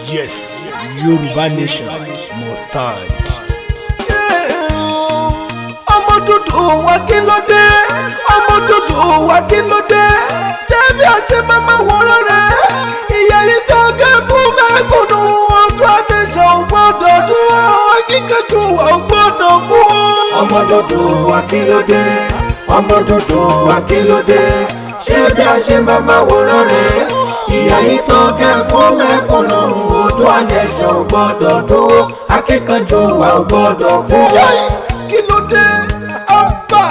Yes, Yoruba nation must stand. Ọmọ dúdú wa kí ló dé? Ọmọ dúdú wa kí ló dé? Ṣé bí a ṣe máa wòran rẹ̀? Ìyá yìí tó gé fún mẹ́kúnnù ọdún àtẹ̀sán gbọ́dọ̀ dúró. Akíkanjú wa gbọ́dọ̀ kú. Ọmọ dúdú wa kí ló dé? Ọmọ dúdú wa kí ló dé? Ṣé bí a ṣe máa wòran rẹ̀? Ìyá yìí tó gé fún mẹ́kúnnù ọdún àtẹ̀sán gbọ́dọ̀ dúró. Akíkanjú wa gbọ́dọ̀ kú. Kí ló dé? Ọba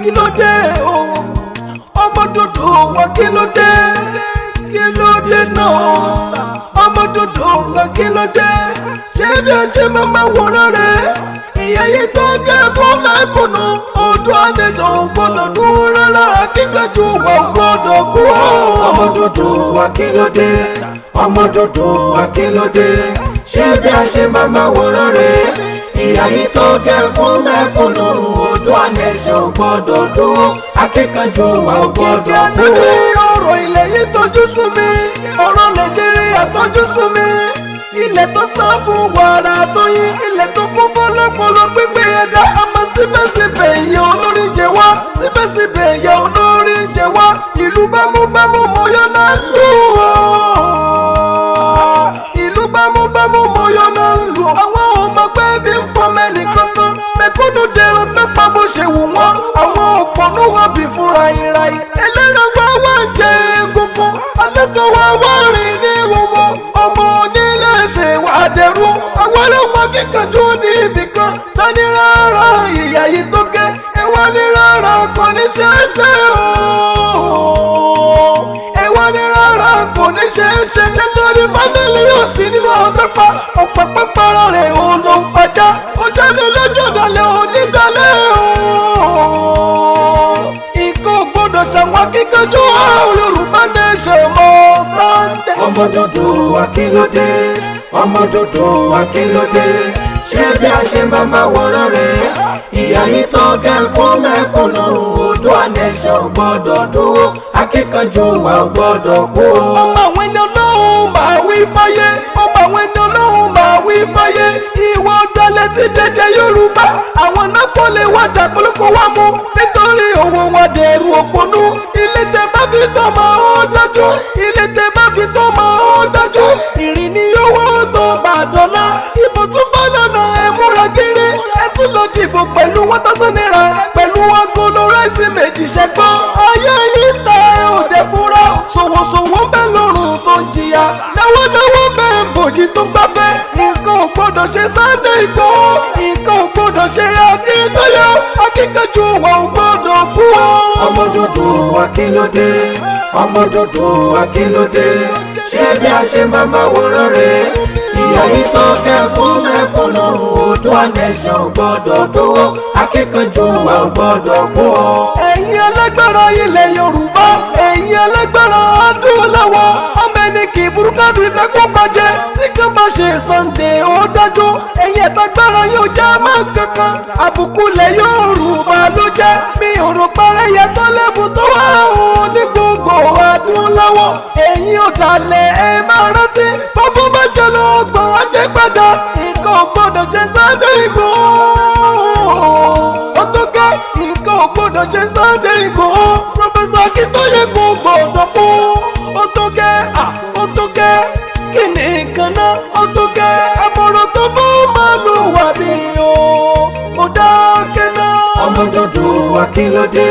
kí ló dé? Ọmọ dúdú wa kí ló dé? Kí ló dé náà? Ọmọ dúdú wa kí ló dé? Ṣé bí a ṣe máa wòran rẹ̀? Ìyá yìí tó gé fún mẹ́kúnnù ọdún àtẹ̀sán gbọ́dọ̀ dúró rárá. Akíkanjú wa gbọ́dọ̀ kú. Ọmọ dúdú wa kí ló dé? Ọmọ dúdú wa kí ló dé? Ṣé bí a ṣe máa wòran rẹ̀? Ìyá yìí tó gé fún mẹ́kúnnù ọdún àtẹ̀sán gbọ́dọ̀ dúró. Akíkanjú wa gbọ́dọ̀ kú. Ọ̀rọ̀ ilẹ̀ yìí tójú sú mi, ọ̀rọ̀ Nàìjíríà tójú sú mi. Ilẹ̀ tó sàn fún wàrà tó yín, ilẹ̀ tó kún fún lọ́pọ̀lọ́ pípé ẹ̀dá. Àmọ́ síbẹ̀síbẹ̀ ìyà olórí jẹ wá, síbẹ̀síbẹ̀ ìyà olórí jẹ wá. Ìlú bámúbámú mọ́yọ́ náà lù ọ́. Ìlú bámúbámú mọ́yọ́ náà lù ọ́. Àwọn ọmọ pé bí ń pọ̀ mẹ́ni kankan. Mẹ̀kúnnù dẹrùn tó pa bó ṣe wù wọ́n. Àwọn òpònú wọn bì fúnra ìràyè. Ẹlẹ́ran wá wá ń jẹ egungun. Alẹ́sọ̀ wá wá rìn ní ìwòwò. Ọmọ onílé ṣe wà dẹrú. Àwọn ọlọ́wọ́ kíkanjú ní ibì kan. Tani rárá ìyá yìí tó gé. Ẹ̀wọ̀n ní rárá kò ní ṣeéṣe o. Ẹ̀wọ̀n ní rárá kò ní ṣeéṣe. Nítorí fámìlì yóò sí nínú ọ̀tọ́pá. Ọ̀pọ̀ pẹ́pẹ́rọ rẹ̀ òun ló ń pàjá. Ó jẹ́ mi lójú dalẹ̀ onídàlẹ̀ o. Ikọ̀ gbọ́dọ̀ ṣàwọn kíkanjú Yorùbá nation must stand. Ọmọ dúdú wa kí ló dé? Ọmọ dúdú wa kí ló dé? Ṣé bí a ṣe máa wòran rẹ̀? Ìyá yìí tó gé fún mẹ́kúnnù ọdún àtẹ̀sán gbọ́dọ̀ dúró. Akíkanjú wa gbọ́dọ̀ kú. Ọmọ àwọn ẹni Ọlọ́run máa wí fáyé. Ọmọ àwọn ẹni Ọlọ́run máa wí fáyé. Ìwọ ọ̀dàlẹ̀ ti dẹ̀dẹ̀ Yorùbá. Àwọn náà kò lè wájà polówó wá mú. Nítorí owó wọn dẹ̀rù òpònú. Ilé tẹ bá fi tọ́ mọ́ ó dájú. Ilé tẹ bá fi tọ́ mọ́ ó dájú. Ìrìn ni owó tó bá dọ́là. Ìbò tún bá lọ́nà ẹ̀ múra kiri. Ẹ tún lọ dìbò pẹ̀lú 1,000 naira. Pẹ̀lú agolo ráìsì méjì ṣẹ́gbọ́n. Ayé yìí ta òde fúnra. Ṣòwòṣòwò ń bẹ lọ́rùn tó ń jìyà. Náwó ń bẹ bòjì tó gbáfẹ́. Nǹkan ò gbọ́dọ̀ ṣe Sunday Igboho. Nǹkan ò gbọ́dọ̀ ṣe Akíntọ́yọ̀. Akíkanjú wa ò gbọ́dọ̀ kú. Ọmọ dúdú wa kí ló dé? Ọmọ dúdú wa kí ló dé? Ṣé bí a ṣe máa wòran rẹ̀? Ìyá yìí tó gé fún mẹ́kúnnù ọdún àtẹ̀sán gbọ́dọ̀ dúró. Akíkanjú wa gbọ́dọ̀ kú. Ẹ̀yin alágbára ilẹ̀ Yorùbá, ẹ̀yin alágbára adúláwọ̀. Ọmọ ẹni kì í burúkú bí mẹ́kún bàjẹ́. Tí kan bá ṣe Sunday ó dájú. Ẹ̀yin ẹ̀tagbára yóò já máa kankan. Àbùkù lẹ̀ Yorùbá ló jẹ́. Mi ò rò parẹ́ yẹ tó lẹ́bù tó wà ó ní gbogbo adúláwọ̀. Ẹ̀yin ọ̀dàlẹ̀ ẹ máa rántí. Gbogbo bá jẹ́ lọ́gbọ̀n ajẹ́ padà. Nǹkan ò gbọ́dọ̀ ṣe Sunday Igboho. Ó tó gẹ́ nǹkan ò gbọ́dọ̀ ṣe Sunday Igboho. Professor Akíntọ́yè kò gbọ́dọ̀ kú. Ó tó gẹ́ ó tó gẹ́ kí ni nǹkan náà? Ó tó gẹ́ àmọ̀ràn tó bá máa lò wà bí o. Ó dákẹ́ náà. Ọmọ dúdú wa kí ló dé?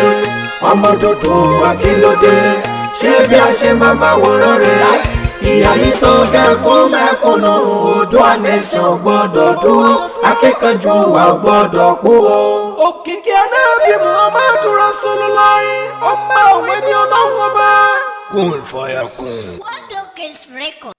Ọmọ dúdú wa kí ló dé? Ṣé bí a ṣe máa wòran rẹ̀? Ìyá yìí tó gé fún mẹ́kúnnù ọdún àtẹ̀sán gbọ́dọ̀ dúró. Akíkanjú wa gbọ́dọ̀ kú. Òkìkí Ànábì Muhammadu Rasulullah. Ọmọ àwọn ẹni Ọlọ́run ọba. Kun fire kun. What dog is record?